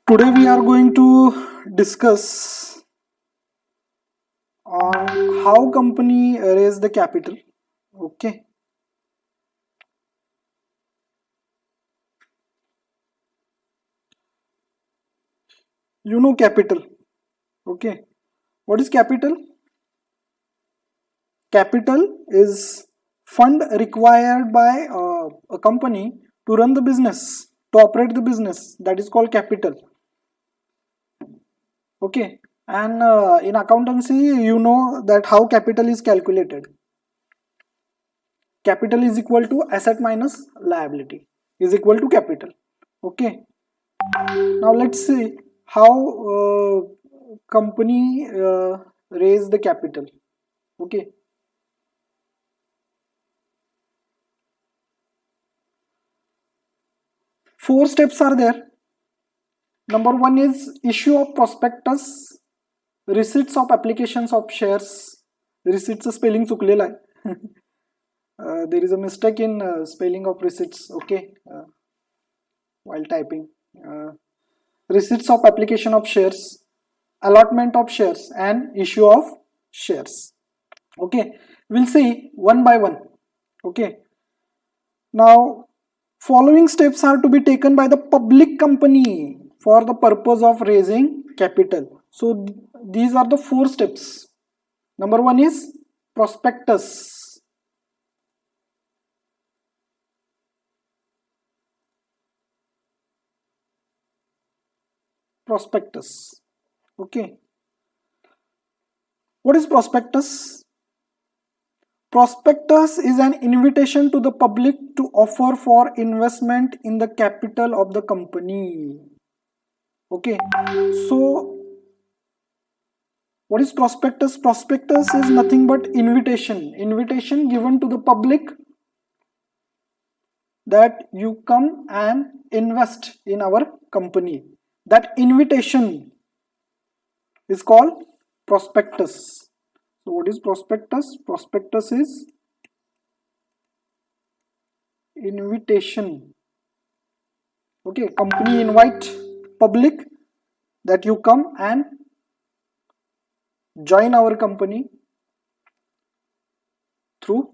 Today we are going to discuss on how company raise the capital. Okay, you know capital. Okay, what is capital? Capital is fund required by a company to run the business, to operate the business. That is called capital. Okay, and in accountancy, you know that how capital is calculated. Capital is equal to asset minus liability is equal to capital. Okay, now let's see how company raise the capital. Okay, four steps are there. Number one is issue of prospectus, receipts of applications of shares. Receipts spelling चुकलेला आहे. There is a mistake in spelling of receipts. Okay, while typing. Receipts of application of shares, allotment of shares, and issue of shares. Okay, we'll see one by one. Okay, now following steps are to be taken by the public company for the purpose of raising capital. So these are the four steps. Number one is prospectus. Prospectus. Okay, what is prospectus? Prospectus is an invitation to the public to offer for investment in the capital of the company. Okay, so what is prospectus? Prospectus is nothing but invitation given to the public that you come and invest in our company. That invitation is called prospectus. So what is prospectus? Prospectus is invitation. Okay, company invite public that you come and join our company through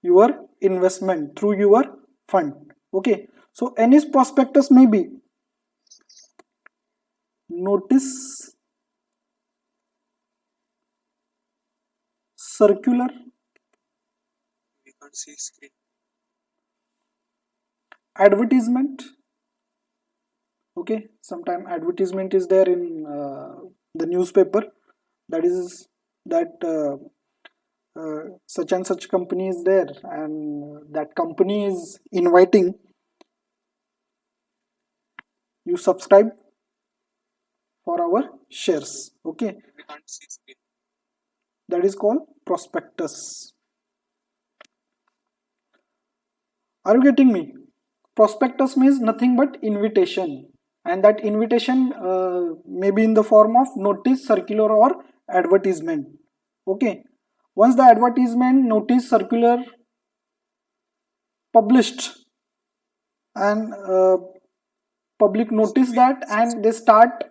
your investment, through your fund. Okay, so any prospectus may be notice, circular, We can't see screen. advertisement. Okay, sometime advertisement is there in the newspaper, that is that such and such company is there and that company is inviting you subscribe for our shares. Okay, We can't see screen. that is called prospectus. Are you getting me? Prospectus means nothing but invitation, and that invitation may be in the form of notice, circular, or advertisement. Okay, once the advertisement, notice, circular published and public notice that, and they start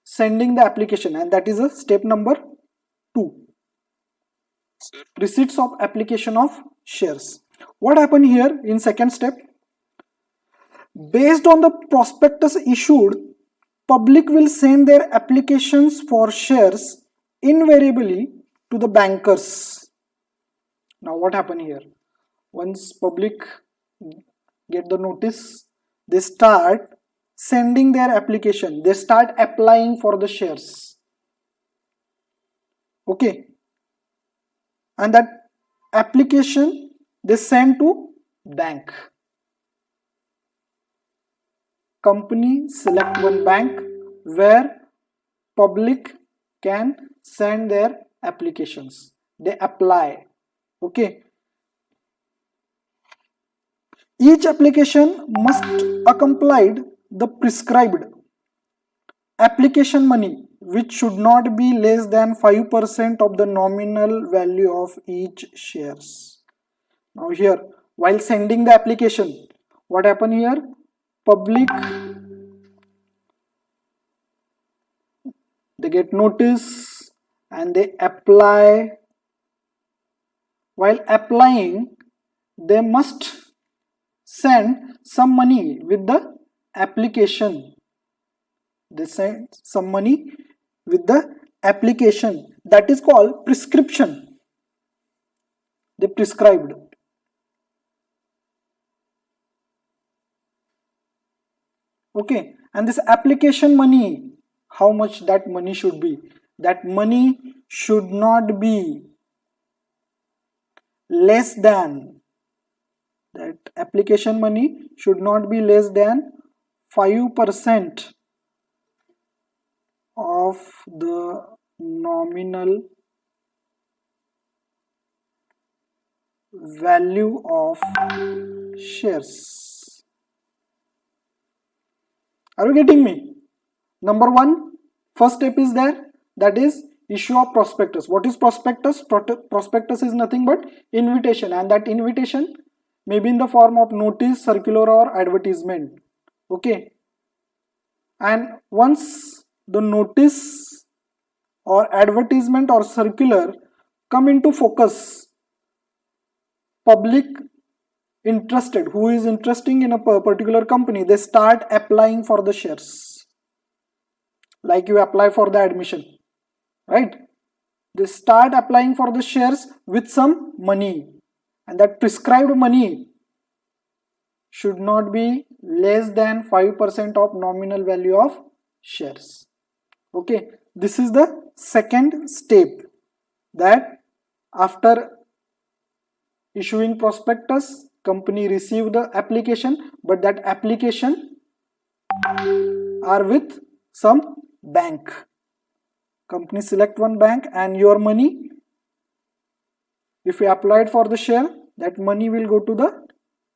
sending the application, and that is a step number 2, Sir, receipts of application of shares. What happened here in second step? Based on the prospectus issued, public will send their applications for shares invariably to the bankers. Now what happened here? Once public get the notice, they start sending their application, they start applying for the shares. Okay, and that application they send to bank. Company select one bank where public can send their applications, they apply. Okay, each application must accompany the prescribed application money, which should not be less than 5% of the nominal value of each shares. Now here, while sending the application, what happened here? public, they get notice and they apply. While applying, they must send some money with the application. They send some money with the application. That is called prescription. They prescribed. Okay, and this application money, how much that money should be? That money should not be less than, that application money should not be less than 5% of the nominal value of shares. Are you getting me? Number one, first step is there, that is issue of prospectus. What is prospectus? Prospectus is nothing but invitation, and that invitation may be in the form of notice, circular, or advertisement. Okay, and once the notice or advertisement or circular come into focus, public interested, who is interested in a particular company, they start applying for the shares. Like you apply for the admission, right? They start applying for the shares with some money, and that prescribed money should not be less than 5% of nominal value of shares. Okay, this is the second step, that after issuing prospectus, company receive the application, but that application are with some bank. Company select one bank, and your money, if you applied for the share, that money will go to the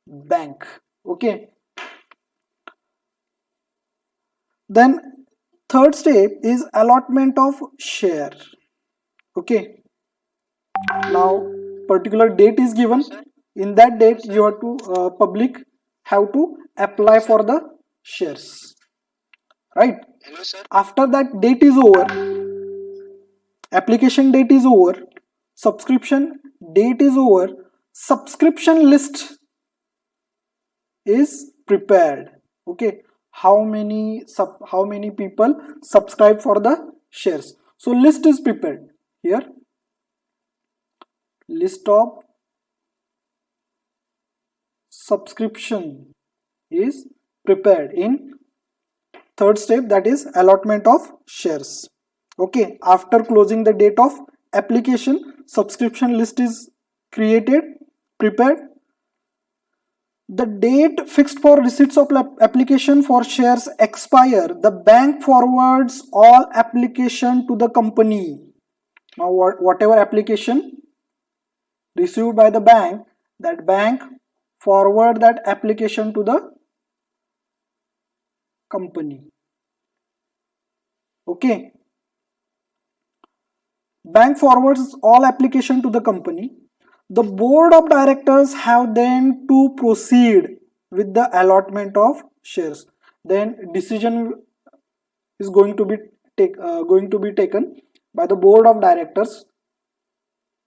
bank. Okay, then third step is allotment of share. Okay, now particular date is given. In that date, you have to public have to apply for the shares, right? Hello, sir. After that date is over, application date is over, subscription date is over, subscription list is prepared. Okay, how many people subscribe for the shares? So list is prepared here. List of subscription is prepared in third step, that is allotment of shares. Okay, after closing the date of application, subscription list is created, prepared. The date fixed for receipts of application for shares expire, the bank forwards all application to the company. Now whatever application received by the bank, that bank forward that application to the company. Okay, bank forwards all application to the company. The board of directors have then to proceed with the allotment of shares. Then decision is going to be taken by the board of directors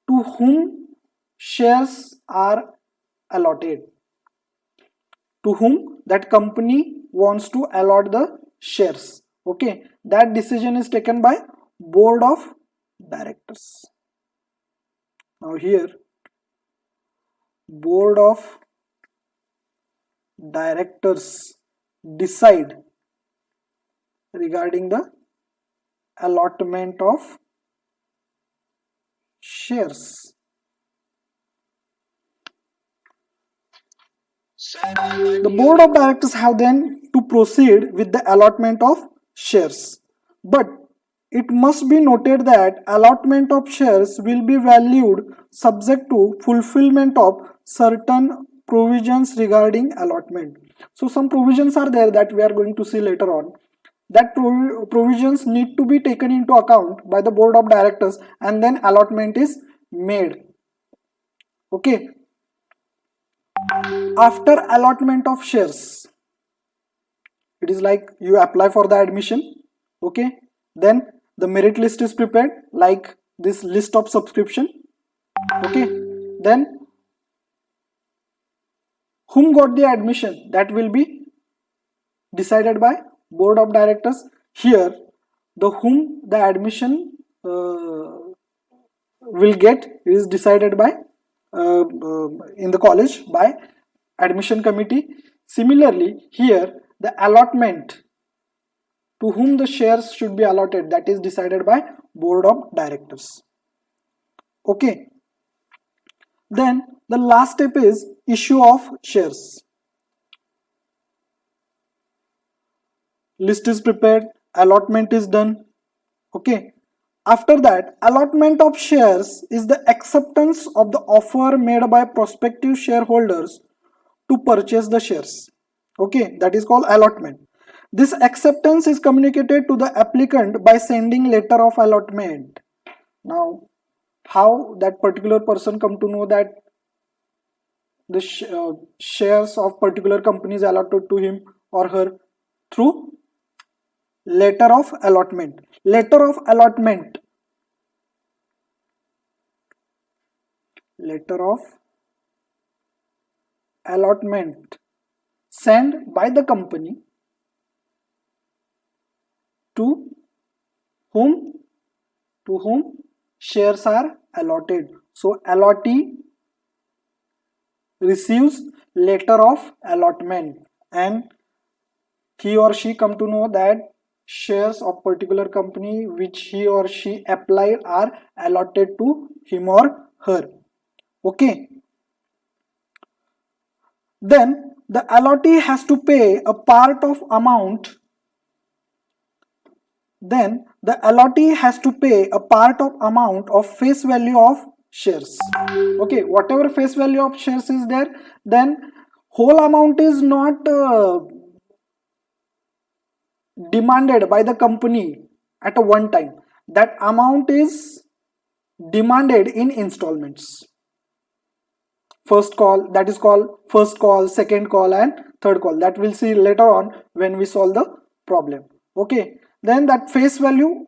to whom shares are allotted, to whom that company wants to allot the shares. Okay, that decision is taken by board of directors. Now here, board of directors decide regarding the allotment of shares. The board of directors have then to proceed with the allotment of shares, but it must be noted that allotment of shares will be valued subject to fulfillment of certain provisions regarding allotment. So some provisions are there that we are going to see later on. That provisions need to be taken into account by the board of directors, and then allotment is made. Okay, after allotment of shares, It is like you apply for the admission. Okay, then the merit list is prepared like this list of subscription. Okay, then whom got the admission, that will be decided by board of directors. Here the whom the admission will get is decided by in the college by admission committee. Similarly here the allotment to whom the shares should be allotted, that is decided by board of directors. Okay, then the last step is issue of shares. List is prepared, allotment is done. Okay, after that allotment of shares is the acceptance of the offer made by prospective shareholders to purchase the shares. Okay, that is called allotment. This acceptance is communicated to the applicant by sending letter of allotment. Now how that particular person come to know that the shares of particular company is allotted to him or her? Through letter of allotment. Letter of allotment sent by the company to whom shares are allotted. So allottee receives letter of allotment and he or she come to know that shares of particular company which he or she applied are allotted to him or her. Okay, then the allottee has to pay a part of amount. Then the allottee has to pay a part of amount of face value of shares. Okay, whatever face value of shares is there, then whole amount is not demanded by the company at a one time. That amount is demanded in installments. First call, that is called first call, second call and third call. That we'll see later on when we solve the problem. Okay, then that face value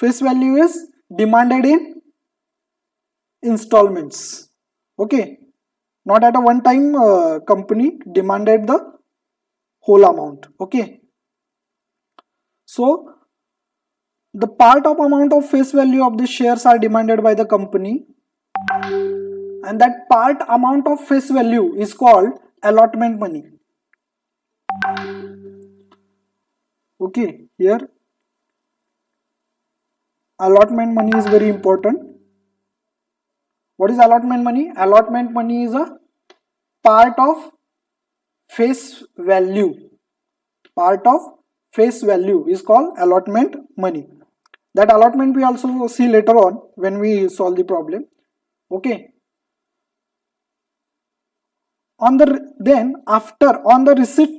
is demanded in installments. Okay, not at a one time company demanded the whole amount. Okay, so the part of amount of face value of the shares are demanded by the company and that part amount of face value is called allotment money. Okay, here allotment money is very important. What is allotment money? Allotment money is a part of face value. Part of face value is called allotment money. That allotment we also see later on when we solve the problem. Okay. On the receipt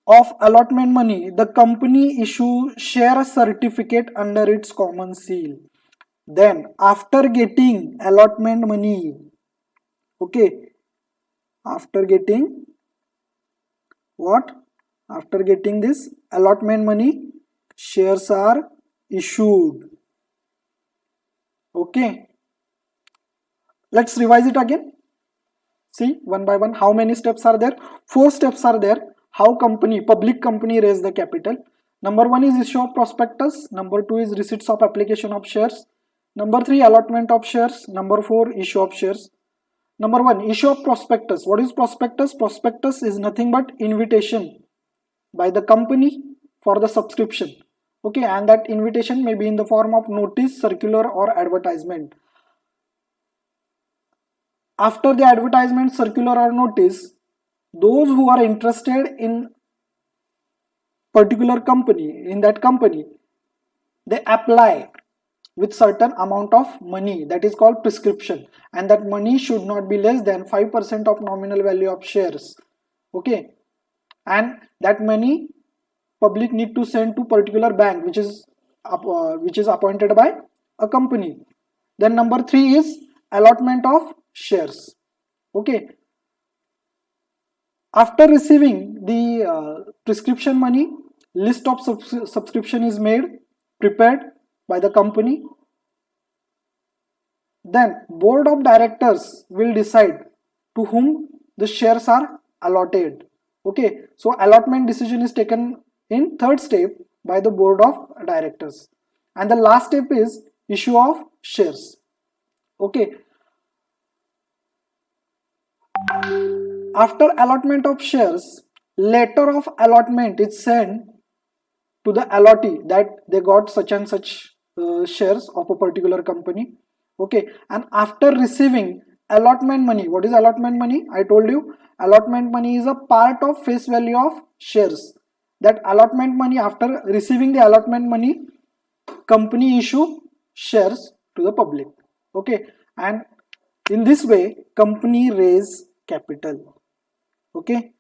of allotment money, the company issue share certificate under its common seal. Then after getting allotment money, okay, after getting what? After getting this allotment money, shares are issued. Okay, let's revise it again. See one by one how many steps are there. 4 steps are there. How public company raise the capital. Number 1 is issue of prospectus. Number 2 is receipts of application of shares. Number 3 allotment of shares. Number 4 issue of shares. Number 1 issue of prospectus. What is prospectus? Prospectus is nothing but invitation by the company for the subscription. Okay, and that invitation may be in the form of notice, circular or advertisement. After the advertisement, circular or notice, those who are interested in particular company, in that company, they apply with certain amount of money, that is called prescription, and that money should not be less than 5% of nominal value of shares. Okay, and that money public need to send to particular bank which is appointed by a company. Then number 3 is allotment of shares. Okay, after receiving the prescription money, list of subscription is made, prepared by the company. Then board of directors will decide to whom the shares are allotted. Okay, so allotment decision is taken in third step by the board of directors, and the last step is issue of shares. Okay, after allotment of shares, letter of allotment is sent to the allottee that they got such and such shares of a particular company. Okay, and after receiving allotment money, what is allotment money? I told you allotment money is a part of face value of shares. That allotment money, after receiving the allotment money, company issue shares to the public. Okay, and in this way company raise capital. Okay,